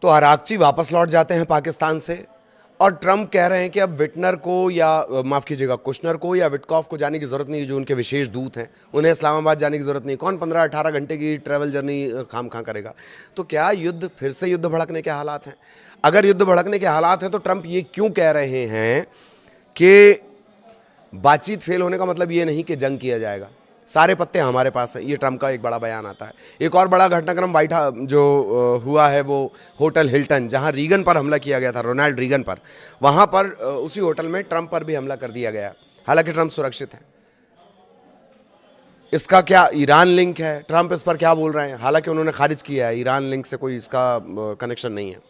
तो अरागची वापस लौट जाते हैं पाकिस्तान से और ट्रंप कह रहे हैं कि अब विटनर को या माफ़ कीजिएगा कुशनर को या विटकॉफ को जाने की ज़रूरत नहीं, जो उनके विशेष दूत हैं उन्हें इस्लामाबाद जाने की ज़रूरत नहीं। कौन 15-18 घंटे की ट्रैवल जर्नी खाम खा करेगा। तो क्या युद्ध फिर से युद्ध भड़कने के हालात हैं? अगर युद्ध भड़कने के हालात हैं तो ट्रंप ये क्यों कह रहे हैं कि बातचीत फेल होने का मतलब ये नहीं कि जंग किया जाएगा, सारे पत्ते हमारे पास हैं। ये ट्रंप का एक बड़ा बयान आता है। एक और बड़ा घटनाक्रम व्हाइट हाउस जो हुआ है वो होटल हिल्टन, जहां रीगन पर हमला किया गया था, रोनाल्ड रीगन पर, वहां पर उसी होटल में ट्रंप पर भी हमला कर दिया गया। हालांकि ट्रंप सुरक्षित है। इसका क्या ईरान लिंक है? ट्रंप इस पर क्या बोल रहे हैं? हालांकि उन्होंने खारिज किया है, ईरान लिंक से कोई इसका कनेक्शन नहीं है।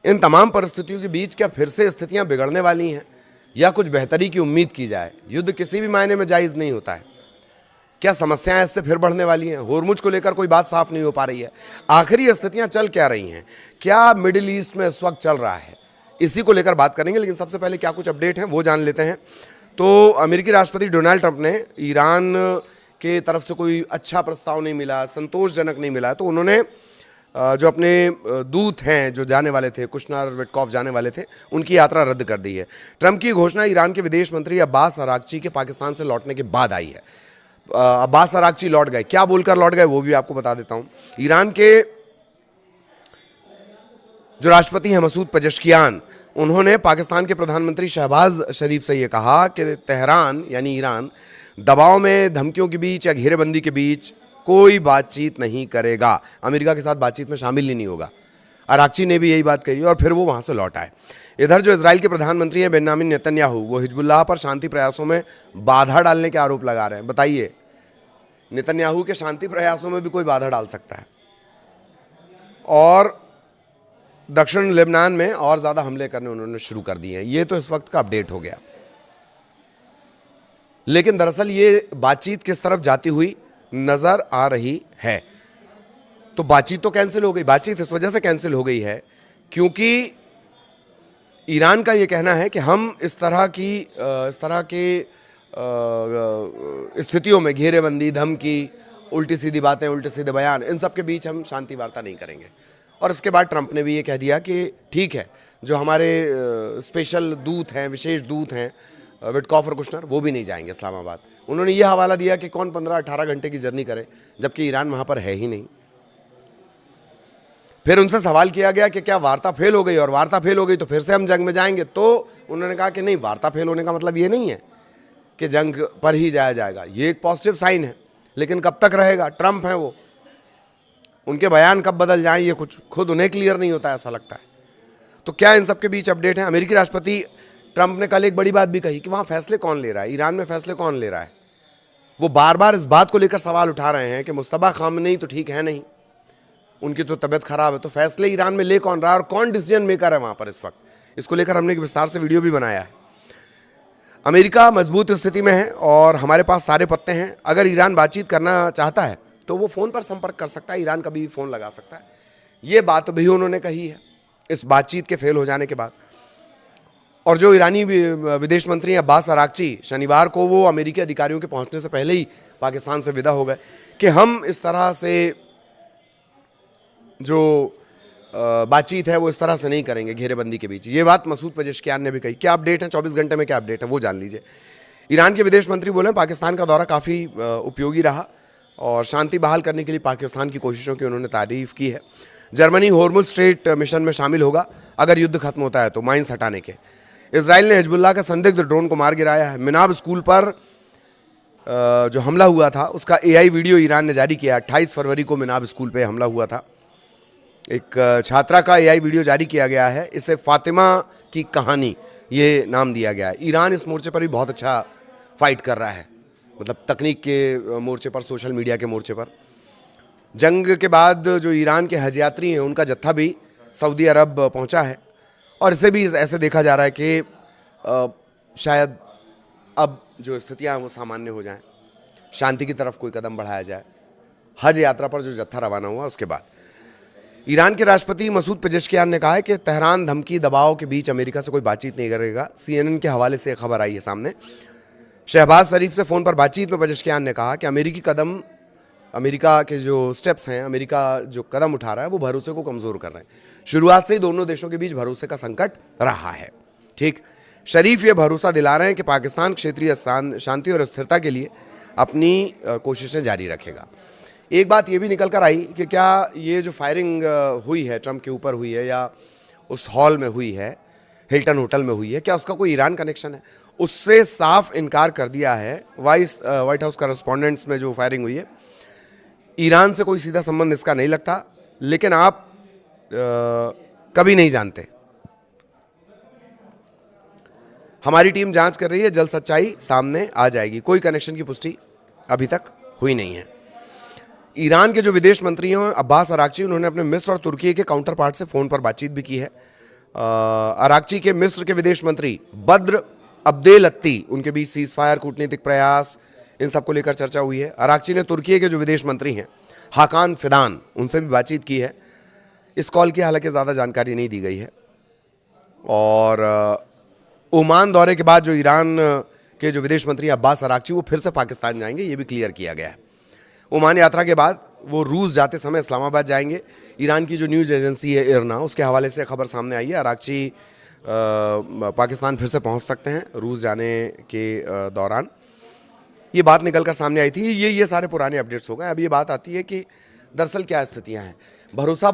इन तमाम परिस्थितियों के बीच क्या फिर से स्थितियां बिगड़ने वाली हैं या कुछ बेहतरी की उम्मीद की जाए? युद्ध किसी भी मायने में जायज़ नहीं होता है। क्या समस्याएं इससे फिर बढ़ने वाली हैं? होर्मुज को लेकर कोई बात साफ नहीं हो पा रही है। आखिर ये स्थितियां चल क्या रही हैं? क्या मिडिल ईस्ट में इस वक्त चल रहा है? इसी को लेकर बात करेंगे, लेकिन सबसे पहले क्या कुछ अपडेट हैं वो जान लेते हैं। तो अमेरिकी राष्ट्रपति डोनाल्ड ट्रंप ने ईरान के तरफ से कोई अच्छा प्रस्ताव नहीं मिला, संतोषजनक नहीं मिला, तो उन्होंने जो अपने दूत हैं जो जाने वाले थे, कुशनर विटकॉफ जाने वाले थे, उनकी यात्रा रद्द कर दी है। ट्रंप की घोषणा ईरान के विदेश मंत्री अब्बास अरागची के पाकिस्तान से लौटने के बाद आई है। अब्बास अरागची लौट गए, क्या बोलकर लौट गए वो भी आपको बता देता हूं। ईरान के जो राष्ट्रपति हैं मसूद पेजेश्कियान, उन्होंने पाकिस्तान के प्रधानमंत्री शहबाज शरीफ से ये कहा कि तेहरान यानी ईरान दबाव में, धमकियों के बीच या घेरेबंदी के बीच कोई बातचीत नहीं करेगा, अमेरिका के साथ बातचीत में शामिल ही नहीं होगा। अरागची ने भी यही बात कही और फिर वो वहां से लौट आए। इधर जो इजराइल के प्रधानमंत्री हैं बेंजामिन नेतन्याहू, वो हिजबुल्लाह पर शांति प्रयासों में बाधा डालने के आरोप लगा रहे हैं। बताइए, नेतन्याहू के शांति प्रयासों में भी कोई बाधा डाल सकता है? और दक्षिण लेबनान में और ज्यादा हमले करने उन्होंने शुरू कर दिए हैं। ये तो इस वक्त का अपडेट हो गया। लेकिन दरअसल ये बातचीत किस तरफ जाती हुई नजर आ रही है? तो बातचीत तो कैंसिल हो गई। बातचीत इस वजह से कैंसिल हो गई है क्योंकि ईरान का ये कहना है कि हम इस तरह के स्थितियों में घेरेबंदी, धमकी, उल्टी सीधी बातें, उल्टे सीधे बयान, इन सब के बीच हम शांति वार्ता नहीं करेंगे। और इसके बाद ट्रंप ने भी ये कह दिया कि ठीक है, जो हमारे स्पेशल दूत हैं, विशेष दूत हैं विटकॉफ और कुशनर, वो भी नहीं जाएंगे इस्लामाबाद। उन्होंने ये हवाला दिया कि कौन 15-18 घंटे की जर्नी करे, जबकि ईरान वहाँ पर है ही नहीं। फिर उनसे सवाल किया गया कि क्या वार्ता फेल हो गई, और वार्ता फेल हो गई तो फिर से हम जंग में जाएंगे? तो उन्होंने कहा कि नहीं, वार्ता फेल होने का मतलब ये नहीं है कि जंग पर ही जाया जाएगा। ये एक पॉजिटिव साइन है, लेकिन कब तक रहेगा? ट्रंप हैं वो, उनके बयान कब बदल जाएं ये कुछ खुद उन्हें क्लियर नहीं होता, ऐसा लगता है। तो क्या इन सब के बीच अपडेट है? अमेरिकी राष्ट्रपति ट्रंप ने कल एक बड़ी बात भी कही कि वहां फैसले कौन ले रहा है, ईरान में फैसले कौन ले रहा है। वो बार बार इस बात को लेकर सवाल उठा रहे हैं कि मुस्तफा खामनेई तो ठीक है नहीं, उनकी तो तबियत खराब है, तो फैसले ईरान में ले कौन रहा है और कौन डिसीजन मेकर है वहां पर इस वक्त? इसको लेकर हमने एक विस्तार से वीडियो भी बनाया है। अमेरिका मजबूत स्थिति में है और हमारे पास सारे पत्ते हैं। अगर ईरान बातचीत करना चाहता है तो वो फ़ोन पर संपर्क कर सकता है, ईरान कभी भी फ़ोन लगा सकता है। ये बात भी उन्होंने कही है इस बातचीत के फेल हो जाने के बाद। और जो ईरानी विदेश मंत्री हैं अब्बास अरागची, शनिवार को वो अमेरिकी अधिकारियों के पहुंचने से पहले ही पाकिस्तान से विदा हो गए कि हम इस तरह से जो बातचीत है वो इस तरह से नहीं करेंगे घेरेबंदी के बीच। ये बात मसूद पेजेश्कियान ने भी कही। क्या अपडेट है 24 घंटे में, क्या अपडेट है वो जान लीजिए। ईरान के विदेश मंत्री बोले पाकिस्तान का दौरा काफ़ी उपयोगी रहा और शांति बहाल करने के लिए पाकिस्तान की कोशिशों की उन्होंने तारीफ की है। जर्मनी होर्मुज स्ट्रेट मिशन में शामिल होगा अगर युद्ध खत्म होता है तो, माइंस हटाने के। इजराइल ने हिजबुल्लाह का संदिग्ध ड्रोन को मार गिराया है। मिनाब स्कूल पर जो हमला हुआ था उसका AI वीडियो ईरान ने जारी किया। 28 फरवरी को मिनाब स्कूल पे हमला हुआ था। एक छात्रा का AI वीडियो जारी किया गया है। इसे फातिमा की कहानी ये नाम दिया गया है। ईरान इस मोर्चे पर भी बहुत अच्छा फाइट कर रहा है, मतलब तकनीक के मोर्चे पर, सोशल मीडिया के मोर्चे पर। जंग के बाद जो ईरान के हज यात्री हैं उनका जत्था भी सऊदी अरब पहुंचा है और इसे भी ऐसे देखा जा रहा है कि शायद अब जो स्थितियां हैं वो सामान्य हो जाएं, शांति की तरफ कोई कदम बढ़ाया जाए। हज यात्रा पर जो जत्था रवाना हुआ उसके बाद ईरान के राष्ट्रपति मसूद पेजेश्कियान ने कहा है कि तेहरान धमकी दबाव के बीच अमेरिका से कोई बातचीत नहीं करेगा। CNN के हवाले से खबर आई है सामने। शहबाज शरीफ से फ़ोन पर बातचीत में पेजेश्कियान ने कहा कि अमेरिका के जो स्टेप्स हैं, अमेरिका जो कदम उठा रहा है वो भरोसे को कमज़ोर कर रहे हैं। शुरुआत से ही दोनों देशों के बीच भरोसे का संकट रहा है। ठीक, शरीफ ये भरोसा दिला रहे हैं कि पाकिस्तान क्षेत्रीय शांति और स्थिरता के लिए अपनी कोशिशें जारी रखेगा। एक बात ये भी निकल कर आई कि क्या ये जो फायरिंग हुई है ट्रंप के ऊपर हुई है या उस हॉल में हुई है, हिल्टन होटल में हुई है, क्या उसका कोई ईरान कनेक्शन है? उससे साफ इनकार कर दिया है वाइट हाउस करस्पॉन्डेंट्स में जो फायरिंग हुई है। ईरान से कोई सीधा संबंध इसका नहीं लगता, लेकिन आप कभी नहीं जानते। हमारी टीम जांच कर रही है, जल्द सच्चाई सामने आ जाएगी। कोई कनेक्शन की पुष्टि अभी तक हुई नहीं है। ईरान के जो विदेश मंत्री हैं अब्बास अराक्ची, उन्होंने अपने मिस्र और तुर्की के काउंटर पार्ट से फ़ोन पर बातचीत भी की है। अराक्ची के मिस्र के विदेश मंत्री बद्र अब्देलत्ती, उनके बीच सीज फायर, कूटनीतिक प्रयास, इन सब को लेकर चर्चा हुई है। अराक्ची ने तुर्की के जो विदेश मंत्री हैं हाकान फिदान, उनसे भी बातचीत की है। इस कॉल की हालांकि ज़्यादा जानकारी नहीं दी गई है। और ओमान दौरे के बाद जो ईरान के जो विदेश मंत्री अब्बास अराक्ची, वो फिर से पाकिस्तान जाएंगे, ये भी क्लियर किया गया है। ओमान यात्रा के बाद वो रूस जाते समय इस्लामाबाद जाएंगे। ईरान की जो न्यूज़ एजेंसी है इरना, उसके हवाले से खबर सामने आई है अराक्ची पाकिस्तान फिर से पहुंच सकते हैं रूस जाने के दौरान। ये बात निकल कर सामने आई थी। ये सारे पुराने अपडेट्स हो गए। अब ये बात आती है कि दरअसल क्या स्थितियां हैं। भरोसा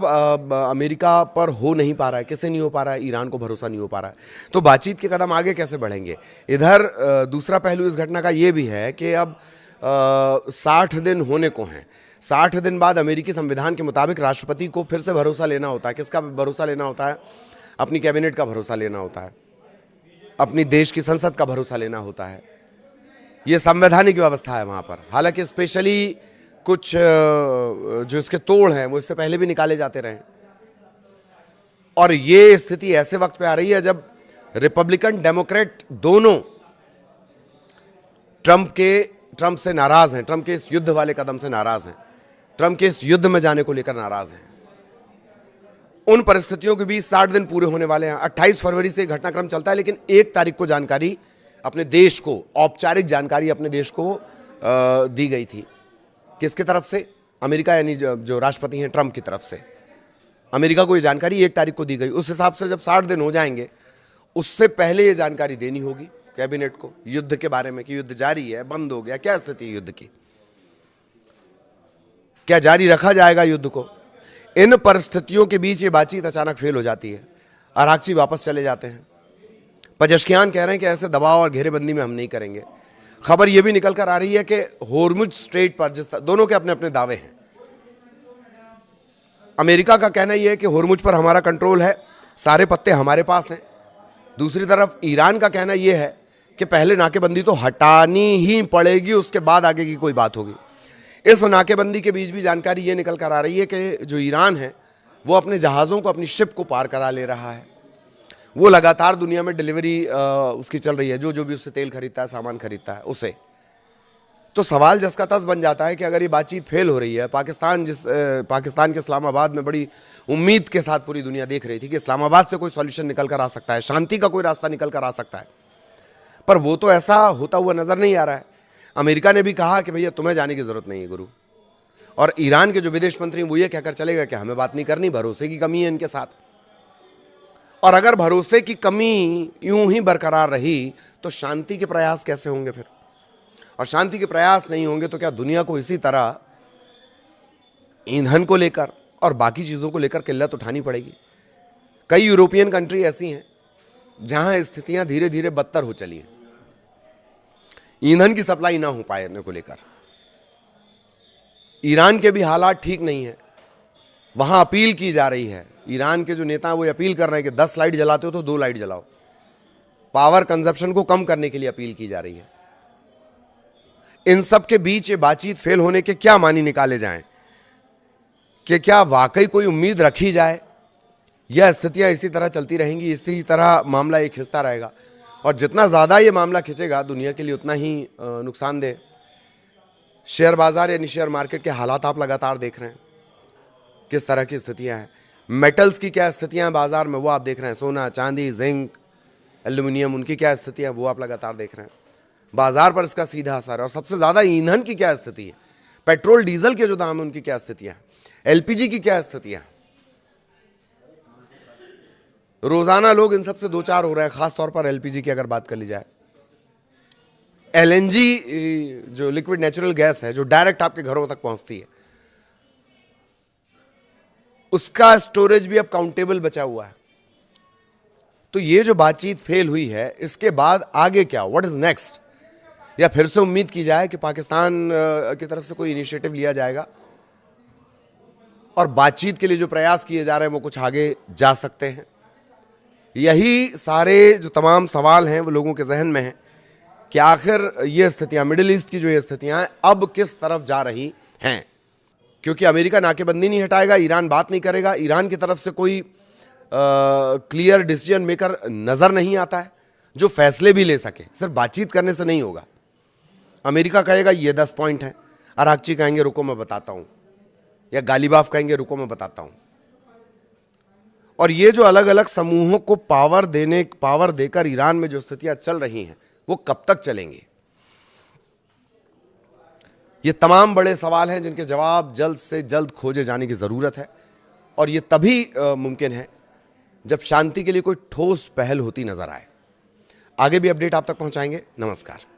अमेरिका पर हो नहीं पा रहा है, किसे नहीं हो पा रहा है? ईरान को भरोसा नहीं हो पा रहा है। तो बातचीत के कदम आगे कैसे बढ़ेंगे? इधर दूसरा पहलू इस घटना का ये भी है कि अब 60 दिन होने को हैं। 60 दिन बाद अमेरिकी संविधान के मुताबिक राष्ट्रपति को फिर से भरोसा लेना होता है। किसका भरोसा लेना होता है? अपनी कैबिनेट का भरोसा लेना होता है, अपनी देश की संसद का भरोसा लेना होता है। ये संवैधानिक व्यवस्था है वहाँ पर। हालांकि स्पेशली कुछ जो इसके तोड़ हैं वो इससे पहले भी निकाले जाते रहे। और ये स्थिति ऐसे वक्त पे आ रही है जब रिपब्लिकन डेमोक्रेट दोनों ट्रंप से नाराज हैं, ट्रंप के इस युद्ध वाले कदम से नाराज हैं, ट्रंप के इस युद्ध में जाने को लेकर नाराज हैं। उन परिस्थितियों के बीच 60 दिन पूरे होने वाले हैं। 28 फरवरी से घटनाक्रम चलता है, लेकिन 1 तारीख को जानकारी अपने देश को, औपचारिक जानकारी अपने देश को दी गई थी। किसकी तरफ से? अमेरिका, यानी जो राष्ट्रपति हैं ट्रंप की तरफ से। अमेरिका को ये जानकारी 1 तारीख को दी गई। उस हिसाब से जब 60 दिन हो जाएंगे, उससे पहले ये जानकारी देनी होगी कैबिनेट को युद्ध के बारे में कि युद्ध जारी है, बंद हो गया, क्या स्थिति है युद्ध की, क्या जारी रखा जाएगा युद्ध को। इन परिस्थितियों के बीच ये बातचीत अचानक फेल हो जाती है। अराक्ची वापस चले जाते हैं। पजेश्कियान कह रहे हैं कि ऐसे दबाव और घेरेबंदी में हम नहीं करेंगे। खबर यह भी निकल कर आ रही है कि होर्मुज स्ट्रेट पर, जिस दोनों के अपने अपने दावे हैं। अमेरिका का कहना यह है कि होर्मुज पर हमारा कंट्रोल है, सारे पत्ते हमारे पास हैं। दूसरी तरफ ईरान का कहना यह है कि पहले नाकेबंदी तो हटानी ही पड़ेगी, उसके बाद आगे की कोई बात होगी। इस नाकेबंदी के बीच भी जानकारी ये निकल कर आ रही है कि जो ईरान है वो अपने जहाज़ों को, अपनी शिप को पार करा ले रहा है। वो लगातार दुनिया में डिलीवरी उसकी चल रही है, जो भी उससे तेल खरीदता है, सामान खरीदता है उसे। तो सवाल जिसका तस बन जाता है कि अगर ये बातचीत फेल हो रही है, पाकिस्तान के इस्लामाबाद में बड़ी उम्मीद के साथ पूरी दुनिया देख रही थी कि इस्लामाबाद से कोई सॉल्यूशन निकल कर आ सकता है, शांति का कोई रास्ता निकल कर आ सकता है, पर वो तो ऐसा होता हुआ नजर नहीं आ रहा है। अमेरिका ने भी कहा कि भैया तुम्हें जाने की जरूरत नहीं है गुरु। और ईरान के जो विदेश मंत्री वो ये कहकर चले गए कि हमें बात नहीं करनी, भरोसे की कमी है इनके साथ। और अगर भरोसे की कमी यूं ही बरकरार रही तो शांति के प्रयास कैसे होंगे फिर? और शांति के प्रयास नहीं होंगे तो क्या दुनिया को इसी तरह ईंधन को लेकर और बाकी चीज़ों को लेकर किल्लत उठानी पड़ेगी? कई यूरोपियन कंट्री ऐसी हैं जहां स्थितियां धीरे धीरे बदतर हो चली हैं, ईंधन की सप्लाई ना हो पाने को लेकर। ईरान के भी हालात ठीक नहीं है, वहां अपील की जा रही है। ईरान के जो नेता वो अपील कर रहे हैं कि 10 लाइट जलाते हो तो 2 लाइट जलाओ। पावर कंजप्शन को कम करने के लिए अपील की जा रही है। इन सब के बीच ये बातचीत फेल होने के क्या मानी निकाले जाएं? कि क्या वाकई कोई उम्मीद रखी जाए, यह स्थितियां इसी तरह चलती रहेंगी, इसी तरह मामला एक खिंचता रहेगा? और जितना ज़्यादा ये मामला खिंचेगा दुनिया के लिए उतना ही नुकसानदेह। शेयर बाजार यानी शेयर मार्केट के हालात आप लगातार देख रहे हैं, किस तरह की स्थितियां हैं। मेटल्स की क्या स्थितियां हैं बाजार में वो आप देख रहे हैं। सोना, चांदी, जिंक, एल्यूमिनियम, उनकी क्या स्थितियां हैं वो आप लगातार देख रहे हैं। बाजार पर इसका सीधा असर है। और सबसे ज़्यादा ईंधन की क्या स्थिति है, पेट्रोल डीजल के जो दाम है उनकी क्या स्थितियां हैं, एलपीजी की क्या स्थितियां हैं। रोजाना लोग इन सब से दो चार हो रहे हैं, खास तौर पर एलपीजी की अगर बात कर ली जाए। एलएनजी जो लिक्विड नेचुरल गैस है, जो डायरेक्ट आपके घरों तक पहुंचती है, उसका स्टोरेज भी अब काउंटेबल बचा हुआ है। तो ये जो बातचीत फेल हुई है, इसके बाद आगे क्या, व्हाट इज नेक्स्ट? या फिर से उम्मीद की जाए कि पाकिस्तान की तरफ से कोई इनिशिएटिव लिया जाएगा और बातचीत के लिए जो प्रयास किए जा रहे हैं वो कुछ आगे जा सकते हैं? यही सारे जो तमाम सवाल हैं वो लोगों के जहन में हैं कि आखिर ये स्थितियां, मिडिल ईस्ट की जो ये स्थितियां हैं, अब किस तरफ जा रही हैं। क्योंकि अमेरिका नाकेबंदी नहीं हटाएगा, ईरान बात नहीं करेगा, ईरान की तरफ से कोई क्लियर डिसीजन मेकर नजर नहीं आता है जो फैसले भी ले सके। सिर्फ बातचीत करने से नहीं होगा। अमेरिका कहेगा ये 10 पॉइंट हैं, अरागची कहेंगे रुको मैं बताता हूं, या गालिबाफ कहेंगे रुको मैं बताता हूं। और ये जो अलग अलग समूहों को पावर देकर ईरान में जो स्थितियां चल रही हैं वो कब तक चलेंगी? ये तमाम बड़े सवाल हैं जिनके जवाब जल्द से जल्द खोजे जाने की जरूरत है। और ये तभी मुमकिन है जब शांति के लिए कोई ठोस पहल होती नजर आए। आगे भी अपडेट आप तक पहुंचाएंगे। नमस्कार।